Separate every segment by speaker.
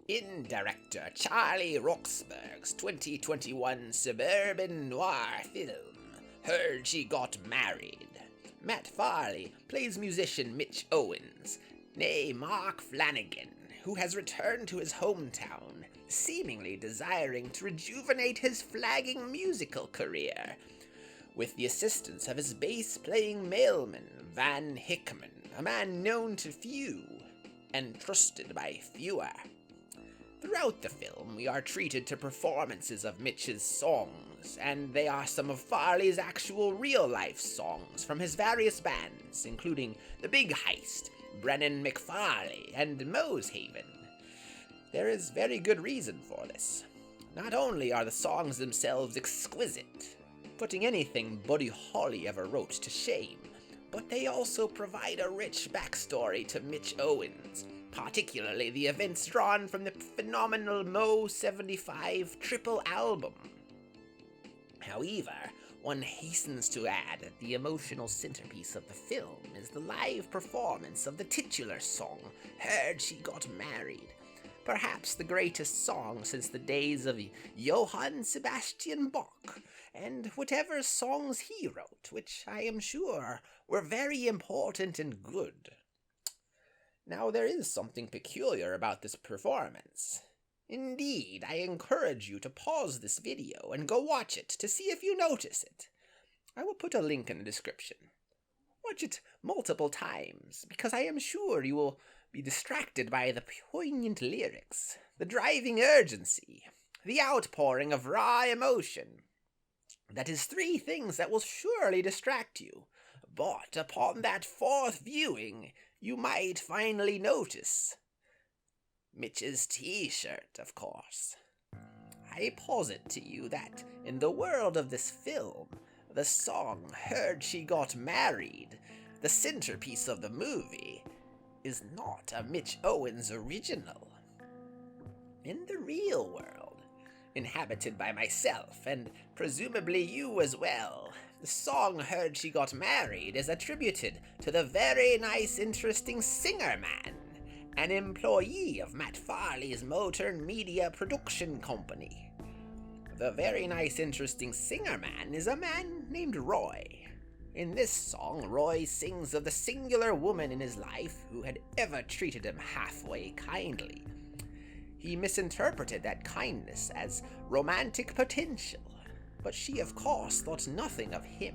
Speaker 1: In director Charlie Roxburgh's 2021 suburban noir film, Heard She Got Married, Matt Farley plays musician Mitch Owens, née Mark Flanagan, who has returned to his hometown, seemingly desiring to rejuvenate his flagging musical career, with the assistance of his bass-playing mailman, Van Hickman, a man known to few and trusted by fewer. Throughout the film, we are treated to performances of Mitch's songs, and they are some of Farley's actual real-life songs from his various bands, including The Big Heist, Brennan McFarley, and Mosehaven. There is very good reason for this. Not only are the songs themselves exquisite, putting anything Buddy Holly ever wrote to shame, but they also provide a rich backstory to Mitch Owens, particularly the events drawn from the phenomenal Mo 75 triple album. However, one hastens to add that the emotional centerpiece of the film is the live performance of the titular song, Heard She Got Married, perhaps the greatest song since the days of Johann Sebastian Bach, and whatever songs he wrote, which I am sure were very important and good. Now, there is something peculiar about this performance. Indeed, I encourage you to pause this video and go watch it to see if you notice it. I will put a link in the description. Watch it multiple times, because I am sure you will be distracted by the poignant lyrics, the driving urgency, the outpouring of raw emotion. That is 3 things that will surely distract you, but upon that 4th viewing, you might finally notice Mitch's t-shirt, of course. I posit to you that, in the world of this film, the song Heard She Got Married, the centerpiece of the movie, is not a Mitch Owens original. In the real world, inhabited by myself, and presumably you as well, the song Heard She Got Married is attributed to the Very Nice Interesting Singer Man, an employee of Matt Farley's Motown Media production company. The Very Nice Interesting Singer Man is a man named Roy. In this song, Roy sings of the singular woman in his life who had ever treated him halfway kindly. He misinterpreted that kindness as romantic potential, but she of course thought nothing of him,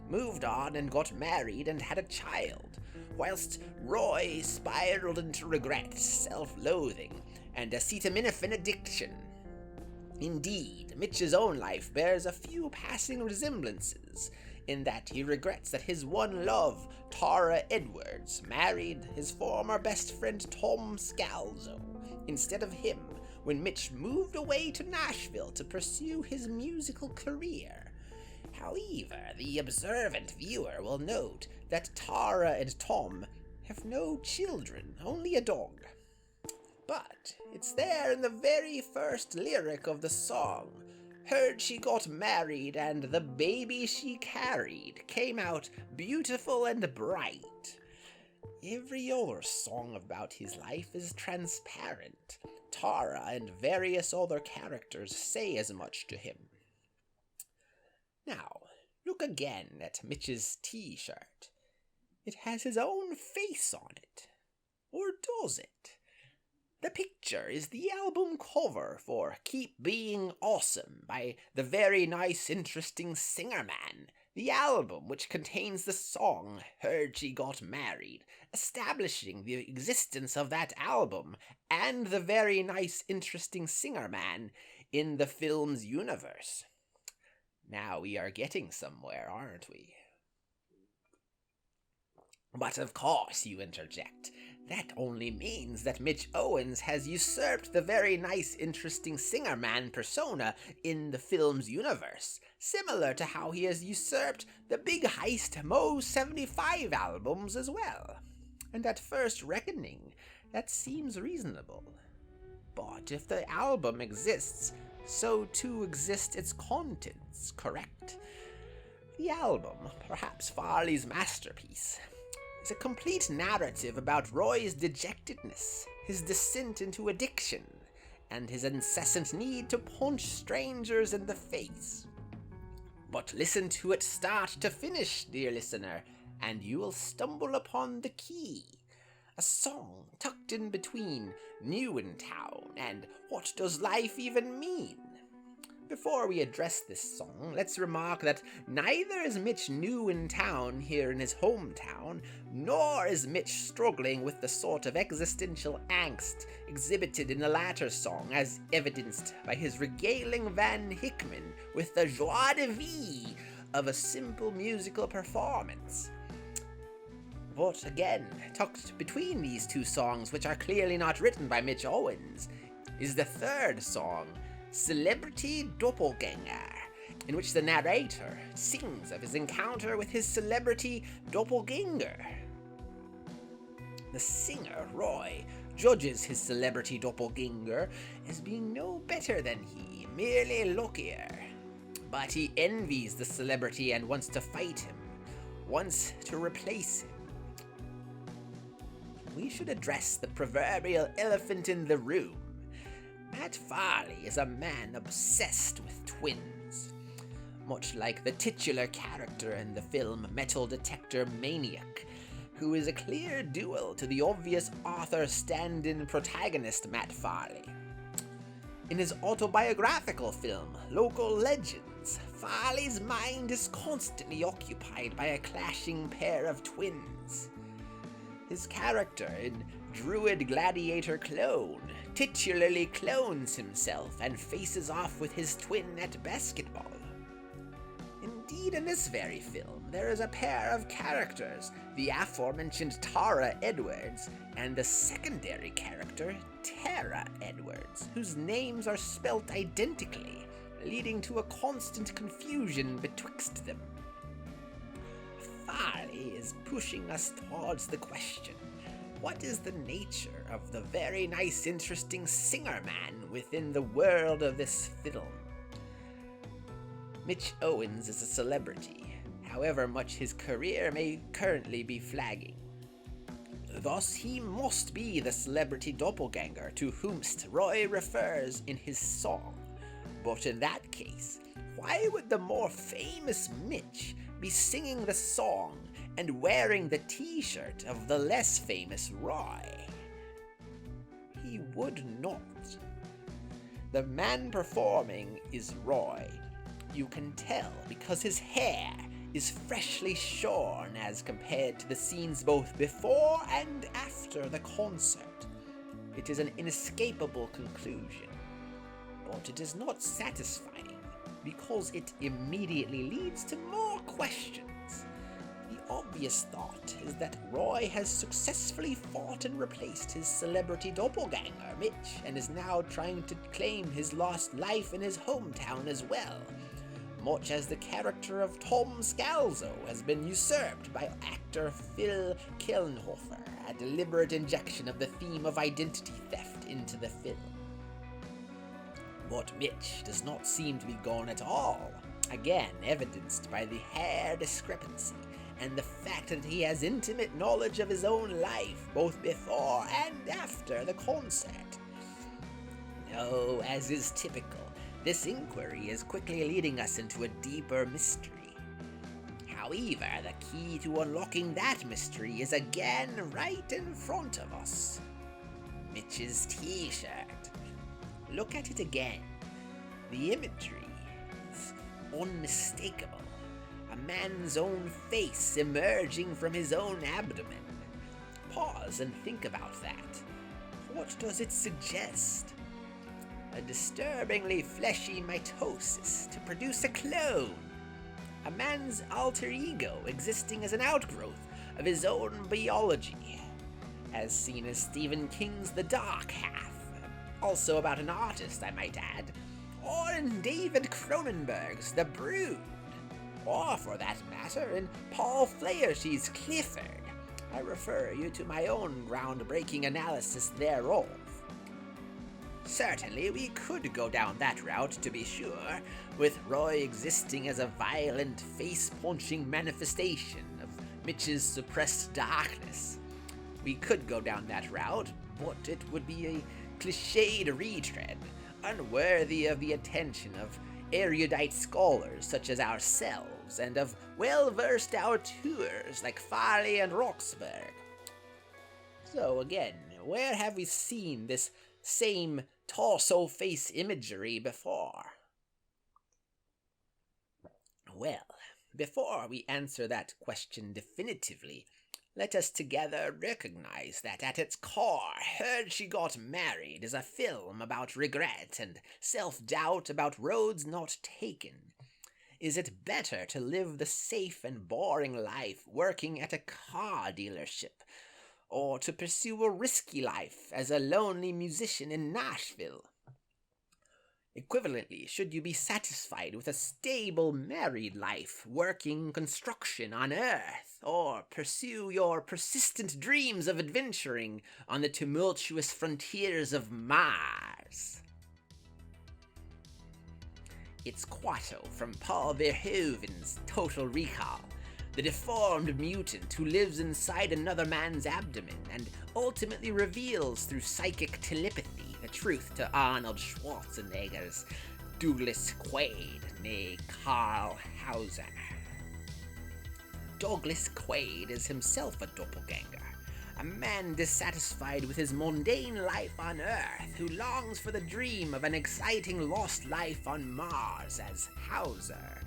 Speaker 1: moved on and got married and had a child, whilst Roy spiraled into regret, self-loathing, and acetaminophen addiction. Indeed, Mitch's own life bears a few passing resemblances, in that he regrets that his one love, Tara Edwards, married his former best friend Tom Scalzo instead of him when Mitch moved away to Nashville to pursue his musical career. However, the observant viewer will note that Tara and Tom have no children, only a dog. But it's there in the very first lyric of the song. Heard she got married and the baby she carried came out beautiful and bright. Every other song about his life is transparent. Tara and various other characters say as much to him. Now, look again at Mitch's t-shirt. It has his own face on it. Or does it? The picture is the album cover for Keep Being Awesome by the Very Nice Interesting Singer Man, the album which contains the song Heard She Got Married, establishing the existence of that album and the Very Nice Interesting Singer Man in the film's universe. Now we are getting somewhere, aren't we? But of course, you interject, that only means that Mitch Owens has usurped the Very Nice Interesting Singer Man persona in the film's universe, similar to how he has usurped the Big Heist Mo 75 albums as well. And at first reckoning, that seems reasonable. But if the album exists, so too exist its contents, correct? The album, perhaps Farley's masterpiece, is a complete narrative about Roy's dejectedness, his descent into addiction, and his incessant need to punch strangers in the face. But listen to it start to finish, dear listener, and you will stumble upon the key. A song tucked in between New in Town and What Does Life Even Mean? Before we address this song, let's remark that neither is Mitch new in town here in his hometown, nor is Mitch struggling with the sort of existential angst exhibited in the latter song, as evidenced by his regaling Van Hickman with the joie de vivre of a simple musical performance. But again, tucked between these two songs, which are clearly not written by Mitch Owens, is the third song, Celebrity Doppelganger, in which the narrator sings of his encounter with his celebrity doppelganger. The singer, Roy, judges his celebrity doppelganger as being no better than he, merely luckier. But he envies the celebrity and wants to fight him, wants to replace him. We should address the proverbial elephant in the room. Matt Farley is a man obsessed with twins, much like the titular character in the film Metal Detector Maniac, who is a clear dual to the obvious Arthur stand-in protagonist Matt Farley. In his autobiographical film Local Legends, Farley's mind is constantly occupied by a clashing pair of twins. His character in Druid Gladiator Clone titularly clones himself and faces off with his twin at basketball. Indeed, in this very film, there is a pair of characters, the aforementioned Tara Edwards and the secondary character, Tara Edwards, whose names are spelt identically, leading to a constant confusion betwixt them. Farley is pushing us towards the question, what is the nature of the very nice, interesting singer man within the world of this film? Mitch Owens is a celebrity, however much his career may currently be flagging. Thus, he must be the celebrity doppelganger to whomst Roy refers in his song. But in that case, why would the more famous Mitch be singing the song and wearing the t-shirt of the less famous Roy? He would not. The man performing is Roy. You can tell because his hair is freshly shorn as compared to the scenes both before and after the concert. It is an inescapable conclusion, but it is not satisfying because it immediately leads to more questions. The obvious thought is that Roy has successfully fought and replaced his celebrity doppelganger, Mitch, and is now trying to claim his lost life in his hometown as well, much as the character of Tom Scalzo has been usurped by actor Phil Kellenhofer, a deliberate injection of the theme of identity theft into the film. But Mitch does not seem to be gone at all, again evidenced by the hair discrepancy and the fact that he has intimate knowledge of his own life both before and after the concert. No, as is typical, this inquiry is quickly leading us into a deeper mystery. However, the key to unlocking that mystery is again right in front of us. Mitch's t-shirt. Look at it again. The imagery is unmistakable. A man's own face emerging from his own abdomen. Pause and think about that. What does it suggest? A disturbingly fleshy mitosis to produce a clone. A man's alter ego existing as an outgrowth of his own biology, as seen as Stephen King's The Dark Half, also about an artist, I might add, or in David Cronenberg's The Brood, or for that matter in Paul Flaherty's Clifford. I refer you to my own groundbreaking analysis thereof. Certainly, we could go down that route, to be sure, with Roy existing as a violent, face-punching manifestation of Mitch's suppressed darkness. We could go down that route, but it would be a cliched retread, unworthy of the attention of erudite scholars such as ourselves, and of well-versed auteurs like Farley and Roxburgh. So again, where have we seen this same torso face imagery before? Well, before we answer that question definitively, let us together recognize that at its core, Heard She Got Married is a film about regret and self-doubt about roads not taken. Is it better to live the safe and boring life working at a car dealership, or to pursue a risky life as a lonely musician in Nashville? Equivalently, should you be satisfied with a stable married life, working construction on Earth, or pursue your persistent dreams of adventuring on the tumultuous frontiers of Mars? It's Quato from Paul Verhoeven's Total Recall, the deformed mutant who lives inside another man's abdomen and ultimately reveals through psychic telepathy the truth to Arnold Schwarzenegger's Douglas Quaid, nee Carl Hauser. Douglas Quaid is himself a doppelganger, a man dissatisfied with his mundane life on Earth who longs for the dream of an exciting lost life on Mars as Hauser,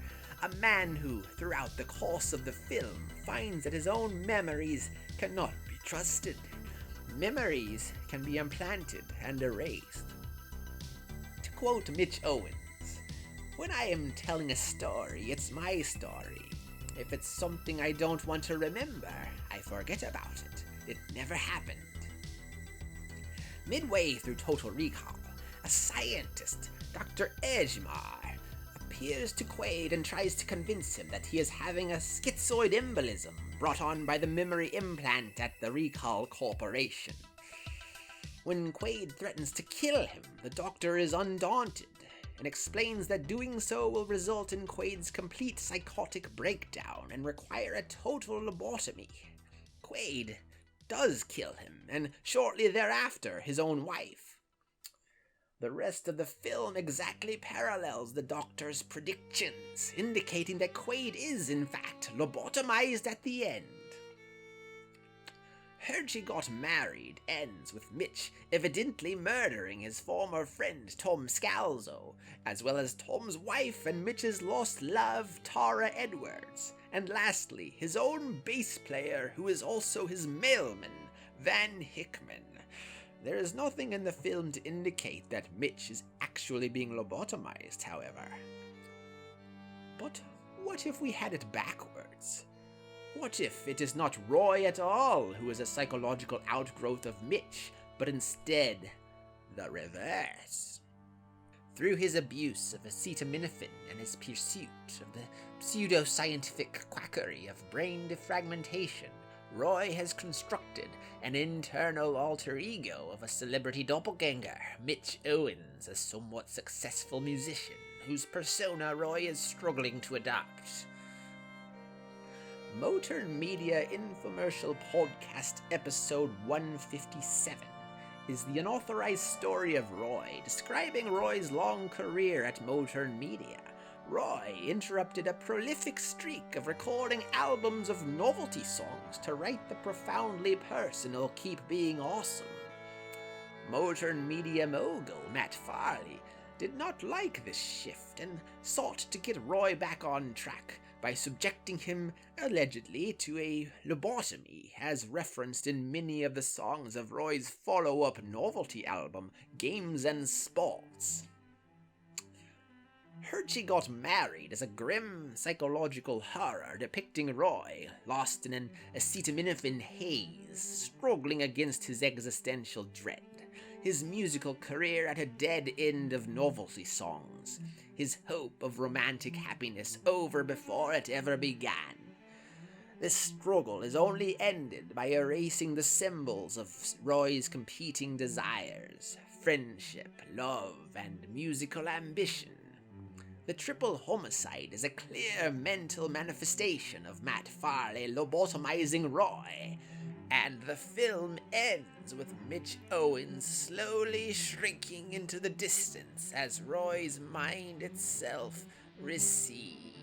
Speaker 1: a man who, throughout the course of the film, finds that his own memories cannot be trusted. Memories can be implanted and erased. To quote Mitch Owens, "When I am telling a story, it's my story. If it's something I don't want to remember, I forget about it. It never happened." Midway through Total Recall, a scientist, Dr. Edgemar, appears to Quaid and tries to convince him that he is having a schizoid embolism brought on by the memory implant at the Recall Corporation. When Quaid threatens to kill him, the doctor is undaunted and explains that doing so will result in Quaid's complete psychotic breakdown and require a total lobotomy. Quaid does kill him, and shortly thereafter his own wife. The rest of the film exactly parallels the doctor's predictions, indicating that Quaid is, in fact, lobotomized at the end. Heard She Got Married ends with Mitch evidently murdering his former friend Tom Scalzo, as well as Tom's wife and Mitch's lost love, Tara Edwards, and lastly, his own bass player who is also his mailman, Van Hickman. There is nothing in the film to indicate that Mitch is actually being lobotomized, however. But what if we had it backwards? What if it is not Roy at all who is a psychological outgrowth of Mitch, but instead the reverse? Through his abuse of acetaminophen and his pursuit of the pseudoscientific quackery of brain defragmentation, Roy has constructed an internal alter ego of a celebrity doppelganger, Mitch Owens, a somewhat successful musician whose persona Roy is struggling to adopt. Motorn Media Infomercial Podcast Episode 157 is the unauthorized story of Roy, describing Roy's long career at Motorn Media. Roy interrupted a prolific streak of recording albums of novelty songs to write the profoundly personal Keep Being Awesome. Motorn Media mogul Matt Farley did not like this shift and sought to get Roy back on track by subjecting him, allegedly, to a lobotomy, as referenced in many of the songs of Roy's follow-up novelty album, Games and Sports. Heard She Got Married is a grim psychological horror depicting Roy, lost in an acetaminophen haze, struggling against his existential dread, his musical career at a dead end of novelty songs, his hope of romantic happiness over before it ever began. This struggle is only ended by erasing the symbols of Roy's competing desires, friendship, love, and musical ambition. The triple homicide is a clear mental manifestation of Matt Farley lobotomizing Roy, And the film ends with Mitch Owens slowly shrinking into the distance as Roy's mind itself recedes.